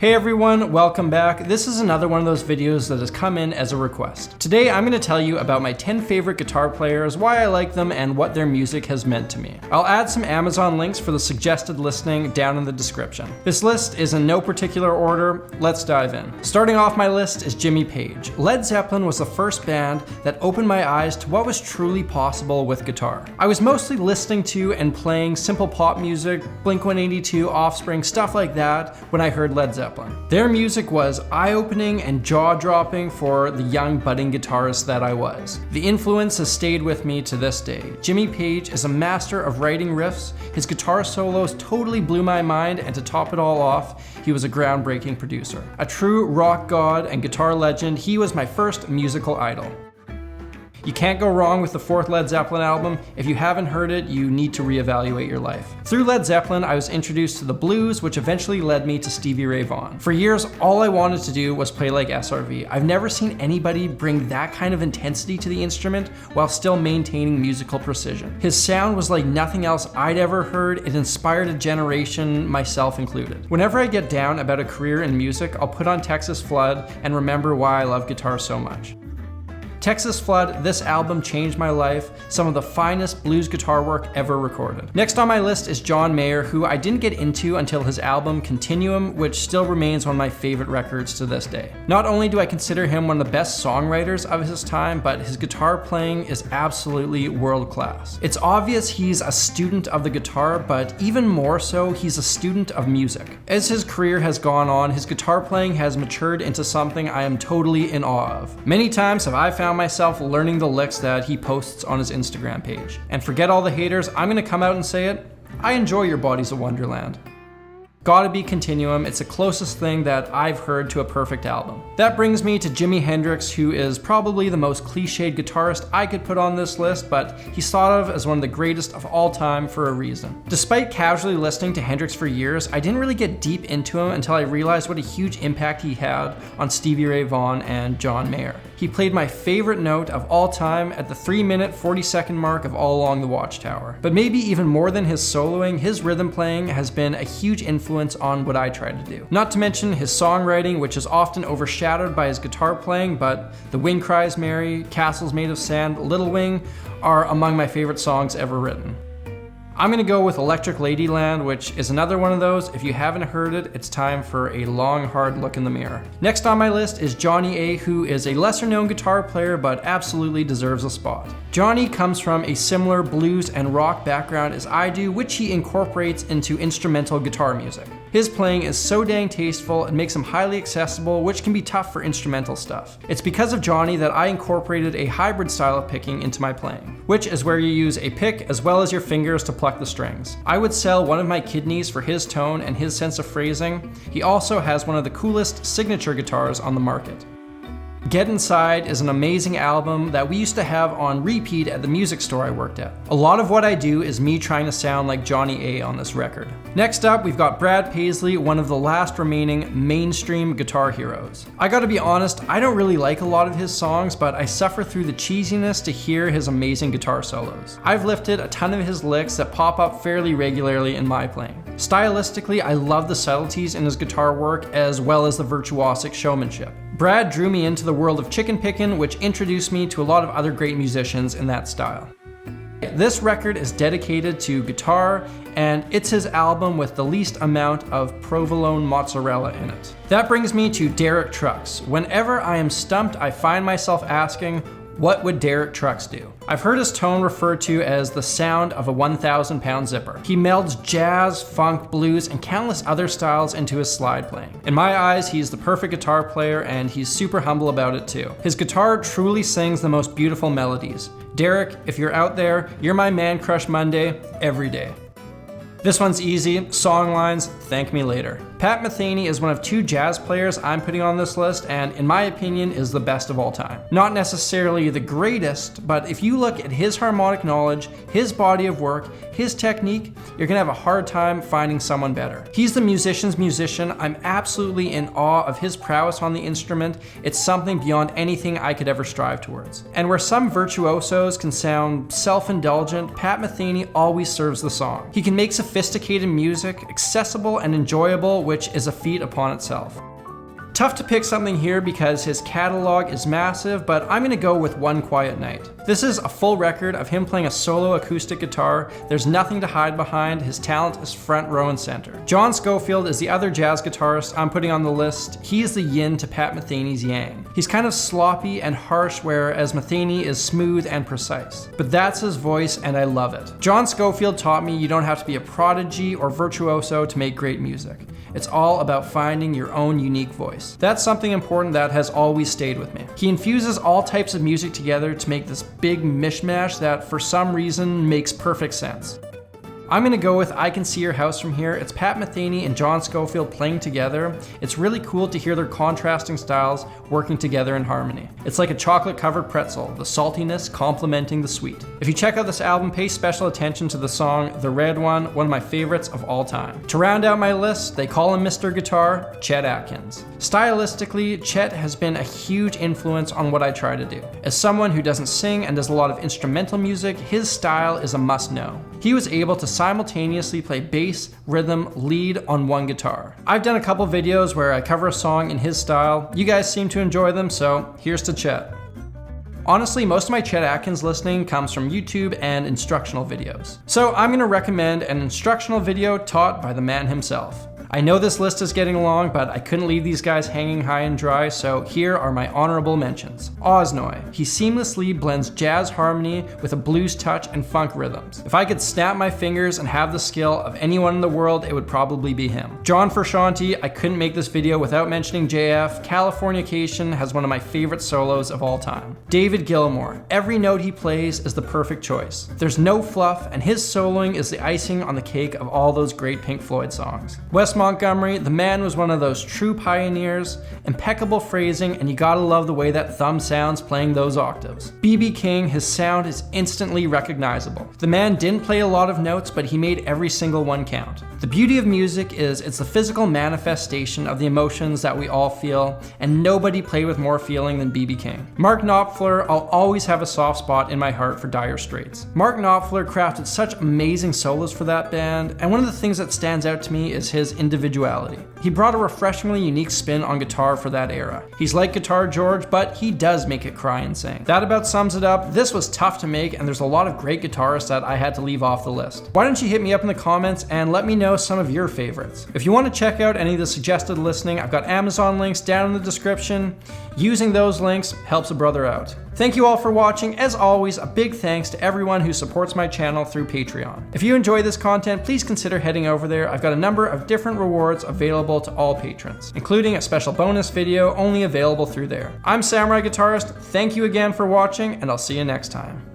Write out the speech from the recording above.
Hey everyone, welcome back. This is another one of those videos that has come in as a request. Today I'm going to tell you about my 10 favorite guitar players, why I like them, and what their music has meant to me. I'll add some Amazon links for the suggested listening down in the description. This list is in no particular order. Let's dive in. Starting off my list is Jimmy Page. Led Zeppelin was the first band that opened my eyes to what was truly possible with guitar. I was mostly listening to and playing simple pop music, Blink-182, Offspring, stuff like that when I heard Led Zeppelin. Their music was eye-opening and jaw-dropping for the young budding guitarist that I was. The influence has stayed with me to this day. Jimmy Page is a master of writing riffs. His guitar solos totally blew my mind, and to top it all off, he was a groundbreaking producer. A true rock god and guitar legend, he was my first musical idol. You can't go wrong with the fourth Led Zeppelin album. If you haven't heard it, you need to reevaluate your life. Through Led Zeppelin, I was introduced to the blues, which eventually led me to Stevie Ray Vaughan. For years, all I wanted to do was play like SRV. I've never seen anybody bring that kind of intensity to the instrument while still maintaining musical precision. His sound was like nothing else I'd ever heard. It inspired a generation, myself included. Whenever I get down about a career in music, I'll put on Texas Flood and remember why I love guitar so much. Texas Flood, this album changed my life, some of the finest blues guitar work ever recorded. Next on my list is John Mayer, who I didn't get into until his album Continuum, which still remains one of my favorite records to this day. Not only do I consider him one of the best songwriters of his time, but his guitar playing is absolutely world class. It's obvious he's a student of the guitar, but even more so, he's a student of music. As his career has gone on, his guitar playing has matured into something I am totally in awe of. Many times have I found myself learning the licks that he posts on his Instagram page. And forget all the haters, I'm gonna come out and say it, I enjoy your Bodies of Wonderland. Gotta be Continuum, it's the closest thing that I've heard to a perfect album. That brings me to Jimi Hendrix, who is probably the most cliched guitarist I could put on this list, but he's thought of as one of the greatest of all time for a reason. Despite casually listening to Hendrix for years, I didn't really get deep into him until I realized what a huge impact he had on Stevie Ray Vaughan and John Mayer. He played my favorite note of all time at the 3-minute, 40-second mark of All Along the Watchtower. But maybe even more than his soloing, his rhythm playing has been a huge influence on what I try to do. Not to mention his songwriting, which is often overshadowed by his guitar playing, but The Wind Cries Mary, Castles Made of Sand, Little Wing are among my favorite songs ever written. I'm gonna go with Electric Ladyland, which is another one of those. If you haven't heard it, it's time for a long, hard look in the mirror. Next on my list is Johnny A, who is a lesser known guitar player, but absolutely deserves a spot. Johnny comes from a similar blues and rock background as I do, which he incorporates into instrumental guitar music. His playing is so dang tasteful, it makes him highly accessible, which can be tough for instrumental stuff. It's because of Johnny that I incorporated a hybrid style of picking into my playing, which is where you use a pick as well as your fingers to pluck the strings. I would sell one of my kidneys for his tone and his sense of phrasing. He also has one of the coolest signature guitars on the market. Get Inside is an amazing album that we used to have on repeat at the music store I worked at. A lot of what I do is me trying to sound like Johnny A on this record. Next up, we've got Brad Paisley, one of the last remaining mainstream guitar heroes. I gotta be honest, I don't really like a lot of his songs, but I suffer through the cheesiness to hear his amazing guitar solos. I've lifted a ton of his licks that pop up fairly regularly in my playing. Stylistically, I love the subtleties in his guitar work as well as the virtuosic showmanship. Brad drew me into the world of chicken pickin', which introduced me to a lot of other great musicians in that style. This record is dedicated to guitar, and it's his album with the least amount of provolone mozzarella in it. That brings me to Derek Trucks. Whenever I am stumped, I find myself asking, what would Derek Trucks do? I've heard his tone referred to as the sound of a 1,000-pound zipper. He melds jazz, funk, blues, and countless other styles into his slide playing. In my eyes, he's the perfect guitar player, and he's super humble about it too. His guitar truly sings the most beautiful melodies. Derek, if you're out there, you're my man crush Monday, every day. This one's easy, song lines, thank me later. Pat Metheny is one of 2 jazz players I'm putting on this list, and in my opinion is the best of all time. Not necessarily the greatest, but if you look at his harmonic knowledge, his body of work, his technique, you're gonna have a hard time finding someone better. He's the musician's musician. I'm absolutely in awe of his prowess on the instrument. It's something beyond anything I could ever strive towards. And where some virtuosos can sound self-indulgent, Pat Metheny always serves the song. He can make sophisticated music accessible and enjoyable which is a feat upon itself. Tough to pick something here because his catalog is massive, but I'm gonna go with One Quiet Night. This is a full record of him playing a solo acoustic guitar. There's nothing to hide behind. His talent is front row and center. John Scofield is the other jazz guitarist I'm putting on the list. He is the yin to Pat Metheny's yang. He's kind of sloppy and harsh, whereas Metheny is smooth and precise. But that's his voice, and I love it. John Scofield taught me you don't have to be a prodigy or virtuoso to make great music. It's all about finding your own unique voice. That's something important that has always stayed with me. He infuses all types of music together to make this big mishmash that for some reason makes perfect sense. I'm gonna go with I Can See Your House From Here. It's Pat Metheny and John Scofield playing together. It's really cool to hear their contrasting styles working together in harmony. It's like a chocolate-covered pretzel, the saltiness complementing the sweet. If you check out this album, pay special attention to the song The Red One of my favorites of all time. To round out my list, they call him Mr. Guitar, Chet Atkins. Stylistically, Chet has been a huge influence on what I try to do. As someone who doesn't sing and does a lot of instrumental music, his style is a must-know. He was able to simultaneously play bass, rhythm, lead on one guitar. I've done a couple videos where I cover a song in his style. You guys seem to enjoy them, so here's to Chet. Honestly, most of my Chet Atkins listening comes from YouTube and instructional videos. So I'm gonna recommend an instructional video taught by the man himself. I know this list is getting long, but I couldn't leave these guys hanging high and dry, so here are my honorable mentions. Oznoy. He seamlessly blends jazz harmony with a blues touch and funk rhythms. If I could snap my fingers and have the skill of anyone in the world, it would probably be him. John Frusciante. I couldn't make this video without mentioning JF. Californication has one of my favorite solos of all time. David Gilmour. Every note he plays is the perfect choice. There's no fluff, and his soloing is the icing on the cake of all those great Pink Floyd songs. Wes Montgomery, the man was one of those true pioneers, impeccable phrasing, and you gotta love the way that thumb sounds playing those octaves. B.B. King, his sound is instantly recognizable. The man didn't play a lot of notes, but he made every single one count. The beauty of music is it's the physical manifestation of the emotions that we all feel, and nobody played with more feeling than B.B. King. Mark Knopfler, I'll always have a soft spot in my heart for Dire Straits. Mark Knopfler crafted such amazing solos for that band, and one of the things that stands out to me is his individuality. He brought a refreshingly unique spin on guitar for that era. He's like Guitar George, but he does make it cry and sing. That about sums it up. This was tough to make, and there's a lot of great guitarists that I had to leave off the list. Why don't you hit me up in the comments and let me know some of your favorites. If you want to check out any of the suggested listening, I've got Amazon links down in the description. Using those links helps a brother out. Thank you all for watching. As always, a big thanks to everyone who supports my channel through Patreon. If you enjoy this content, please consider heading over there. I've got a number of different rewards available to all patrons, including a special bonus video only available through there. I'm Samurai Guitarist. Thank you again for watching, and I'll see you next time.